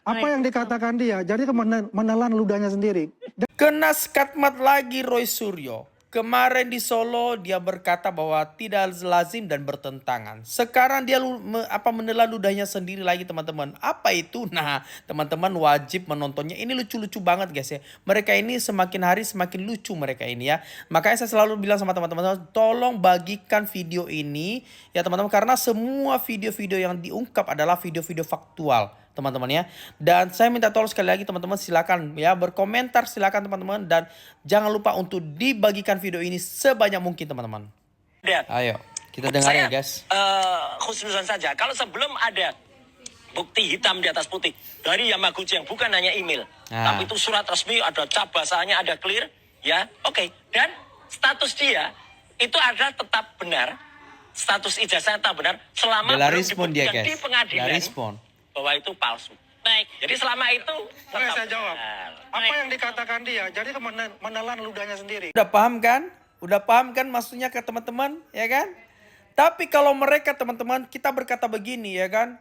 Apa yang dikatakan dia, jadi menelan ludahnya sendiri. Kena skatmat lagi Roy Suryo. Kemarin di Solo dia berkata bahwa tidak lazim dan bertentangan. Sekarang dia menelan ludahnya sendiri lagi teman-teman. Apa itu? Nah teman-teman wajib menontonnya. Ini lucu-lucu banget guys ya. Mereka ini semakin hari semakin lucu mereka ini ya. Makanya saya selalu bilang sama teman-teman, tolong bagikan video ini ya teman-teman. Karena semua video-video yang diungkap adalah video-video faktual teman-teman ya. Dan saya minta tolong sekali lagi teman-teman, silakan ya berkomentar, silakan teman-teman, dan jangan lupa untuk dibagikan video ini sebanyak mungkin teman-teman. Ayo kita dengarin guys. Khusnuzon saja, kalau sebelum ada bukti hitam di atas putih dari Yamaguchi yang bukan hanya email, tapi itu surat resmi, ada cap bahasanya, ada clear ya, oke. Dan status dia itu ada tetap benar, status ijazah tetap benar selama belum dibuktikan di pengadilan bahwa itu palsu. Baik. Jadi selama itu Boleh saya jawab. Apa yang dikatakan dia, jadi menelan ludahnya sendiri. Udah paham kan? Udah paham kan maksudnya ke teman-teman, ya kan? Tapi kalau mereka teman-teman, kita berkata begini ya kan?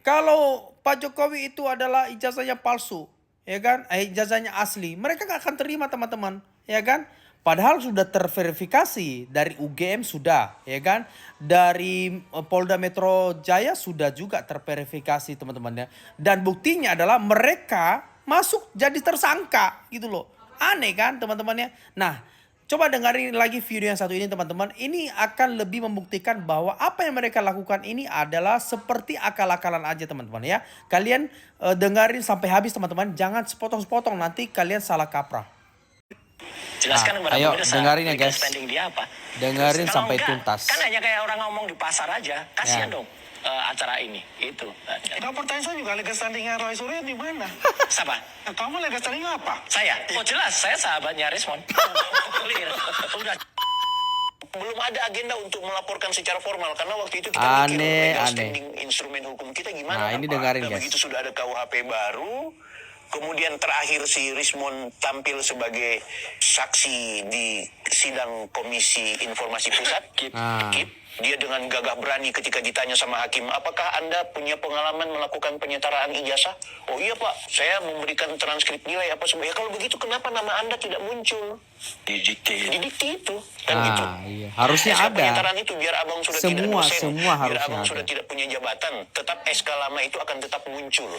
Kalau Pak Jokowi itu adalah ijazahnya palsu, ya kan? Ijazahnya asli, mereka gak akan terima teman-teman, ya kan? Padahal sudah terverifikasi dari UGM sudah, ya kan? Dari Polda Metro Jaya sudah juga terverifikasi teman-teman ya. Dan buktinya adalah mereka masuk jadi tersangka gitu loh. Aneh kan teman-teman ya. Nah, coba dengarin lagi video yang satu ini teman-teman. Ini akan lebih membuktikan bahwa apa yang mereka lakukan ini adalah seperti akal-akalan aja teman-teman ya. Kalian dengarin sampai habis teman-teman. Jangan sepotong-sepotong, nanti kalian salah kaprah. Jelaskan kepada ayo pemirsa, dengarin ya guys. standing dia apa. Dengarin Terus, sampai enggak, tuntas. Kan hanya kayak orang ngomong di pasar aja. Kasihan dong acara ini. Itu. Nah, pertanyaan saya juga, legal standingnya Roy Suryo di mana? Siapa? Kamu legal standing apa? Saya. Oh jelas, saya sahabatnya Rismon. Clear. Udah. Belum ada agenda untuk melaporkan secara formal karena waktu itu kita mikir legal standing instrumen hukum kita gimana. Nah, ini dengarin guys. Begitu sudah ada KUHP baru, kemudian terakhir si Rismon tampil sebagai saksi di sidang Komisi Informasi Pusat, KIP. Dia dengan gagah berani ketika ditanya sama hakim, apakah Anda punya pengalaman melakukan penyetaraan ijazah? Oh iya Pak, saya memberikan transkrip nilai apa semua. Ya kalau begitu kenapa nama Anda tidak muncul? Didikti itu. Kan gitu. Iya. Harusnya SK ada. penyetaraan itu biar abang sudah tidak dosen, semua biar harusnya abang ada. sudah tidak punya jabatan, tetap SK lama itu akan tetap muncul.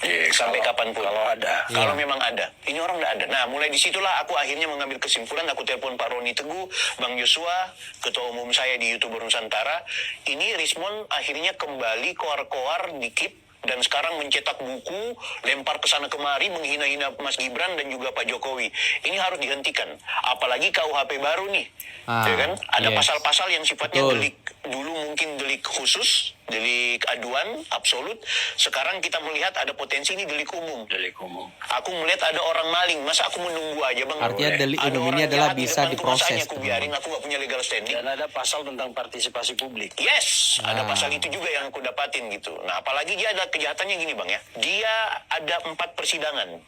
Sampai kapanpun kalau ada, kalau memang ada, ini orang nggak ada. Nah mulai disitulah aku akhirnya mengambil kesimpulan. Aku telepon Pak Roni Teguh, Bang Joshua, ketua umum saya di YouTuber Nusantara. Ini Rismon akhirnya kembali koar-koar di KIP dan sekarang mencetak buku, lempar ke sana kemari, menghina-hina Mas Gibran dan juga Pak Jokowi. Ini harus dihentikan. Apalagi KUHP baru nih, ya kan? Ada pasal-pasal yang sifatnya delik, dulu mungkin delik khusus, delik aduan absolut. Sekarang kita melihat ada potensi ini delik umum. Delik umum. Aku melihat ada orang maling, masa aku menunggu aja bang? Artinya delik umum ini adalah bisa diproses. Aku biarin, aku gak punya legal standing. Dan ada pasal tentang partisipasi publik. Yes, ada pasal itu juga yang aku dapatin gitu. Nah apalagi dia ada kejahatannya gini bang ya. Dia ada 4 persidangan.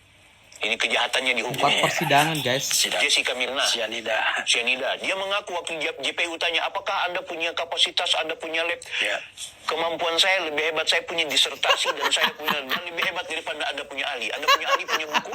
Ini kejahatannya dihukum. 4 persidangan guys. Jessica Mirna. Cyanida. Dia mengaku waktu JPU tanya, apakah Anda punya kapasitas, Anda punya lab? Ya. Kemampuan saya lebih hebat, saya punya disertasi dan saya punya, dan lebih hebat daripada Anda punya ahli. Anda punya ahli, punya buku.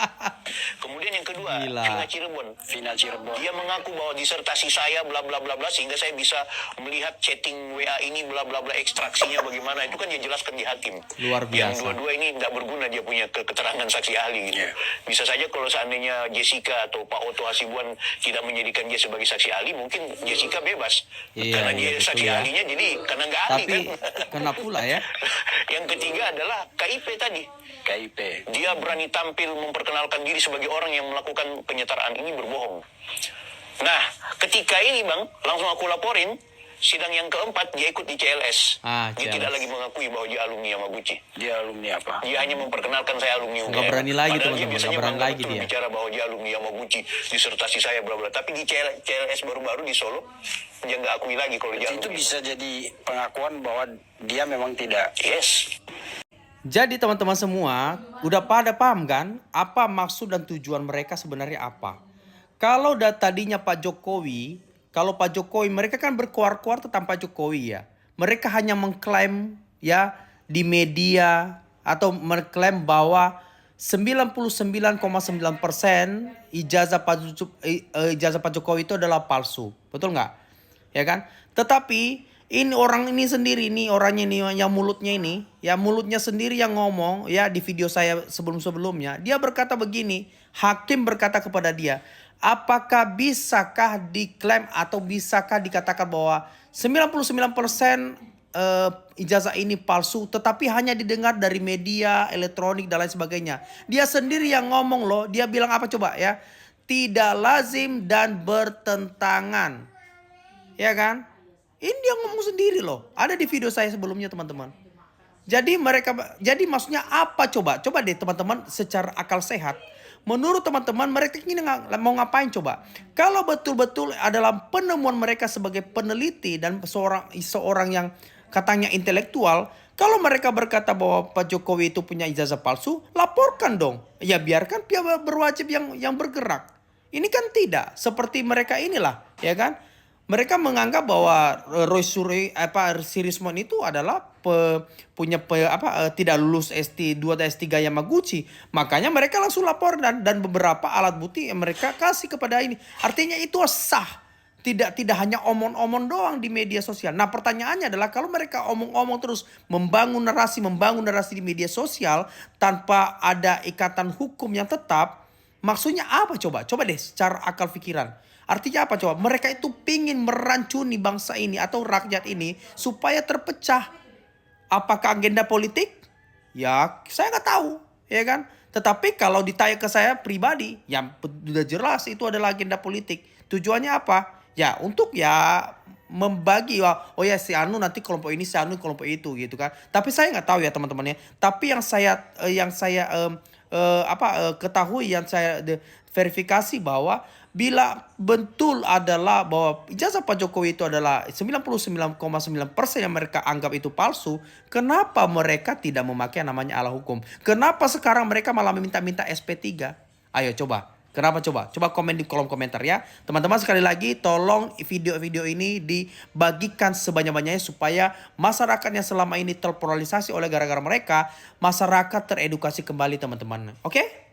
Kemudian yang kedua, Vina Cirebon. Dia mengaku bahwa disertasi saya bla bla bla bla sehingga saya bisa melihat chatting WA ini bla bla bla, ekstraksinya bagaimana. Itu kan dia jelaskan di hakim. Luar biasa. Yang dua-dua ini tidak berguna, dia punya keterangan saksi ahli gitu. Bisa saja kalau seandainya Jessica atau Pak Otto Hasibuan tidak menjadikan dia sebagai saksi ahli, mungkin Jessica bebas. Karena dia saksi ahlinya, jadi karena nggak ahli kan. Kena pula ya. Yang ketiga adalah KIP tadi. KIP. Dia berani tampil memperkenalkan diri sebagai orang yang melakukan penyetaraan ini berbohong. Nah, ketika ini bang, langsung aku laporin. Sidang yang keempat, dia ikut di CLS. Dia tidak lagi mengakui bahwa dia alumni Yamaguchi. Dia alumni apa? Dia hanya memperkenalkan saya alumni UGM. Nggak berani lagi teman-teman. Nggak berani lagi dia. Bicara bahwa dia alumni Yamaguchi, disertasi saya bla bla. Tapi di CLS baru-baru di Solo, dia nggak akui lagi kalau dia alumni. Itu bisa jadi pengakuan bahwa dia memang tidak. Yes. Jadi teman-teman semua udah pada paham kan apa maksud dan tujuan mereka sebenarnya apa. Kalau tadinya Pak Jokowi, kalau Pak Jokowi, mereka kan berkuar-kuar tentang Pak Jokowi ya. Mereka hanya mengklaim ya di media atau mengklaim bahwa 99,9% ijazah Pak Jokowi itu adalah palsu. Betul nggak? Ya kan? Tetapi ini orang ini sendiri nih, orangnya ini yang mulutnya ini, ya mulutnya sendiri yang ngomong ya di video saya sebelum-sebelumnya. Dia berkata begini, hakim berkata kepada dia, apakah bisakah diklaim atau bisakah dikatakan bahwa 99% ijazah ini palsu, tetapi hanya didengar dari media elektronik dan lain sebagainya. Dia sendiri yang ngomong loh, dia bilang apa coba ya? Tidak lazim dan bertentangan. Ya kan? Ini dia ngomong sendiri loh. Ada di video saya sebelumnya teman-teman. Jadi maksudnya apa coba? Coba deh teman-teman secara akal sehat. Menurut teman-teman mereka ini mau ngapain coba? Kalau betul-betul adalah penemuan mereka sebagai peneliti dan seorang yang katanya intelektual. Kalau mereka berkata bahwa Pak Jokowi itu punya ijazah palsu, laporkan dong. Ya biarkan dia berwajib yang bergerak. Ini kan tidak. Seperti mereka inilah, ya kan? Mereka menganggap bahwa si Rismon itu adalah tidak lulus S2 dan S3 Yamaguchi. Makanya mereka langsung lapor dan beberapa alat bukti yang mereka kasih kepada ini. Artinya itu sah. Tidak hanya omong-omong doang di media sosial. Nah, pertanyaannya adalah kalau mereka omong-omong terus membangun narasi di media sosial tanpa ada ikatan hukum yang tetap, maksudnya apa coba? Coba deh secara akal pikiran. Artinya apa coba? Mereka itu pingin merancuni bangsa ini atau rakyat ini supaya terpecah. Apakah agenda politik? Ya saya nggak tahu, ya kan? Tetapi kalau ditanya ke saya pribadi, yang sudah jelas itu adalah agenda politik. Tujuannya apa? Ya untuk ya membagi, oh ya si Anu nanti kelompok ini, si Anu kelompok itu gitu kan. Tapi saya nggak tahu ya teman-teman ya. Tapi yang saya ketahui, yang saya verifikasi bahwa bila betul adalah bahwa ijazah Pak Jokowi itu adalah 99,9% yang mereka anggap itu palsu, kenapa mereka tidak memakai namanya ala hukum? Kenapa sekarang mereka malah meminta-minta SP3? Ayo coba. Kenapa coba? Coba komen di kolom komentar ya. Teman-teman sekali lagi tolong video-video ini dibagikan sebanyak-banyaknya supaya masyarakat yang selama ini terpolarisasi oleh gara-gara mereka, masyarakat teredukasi kembali teman-teman. Oke?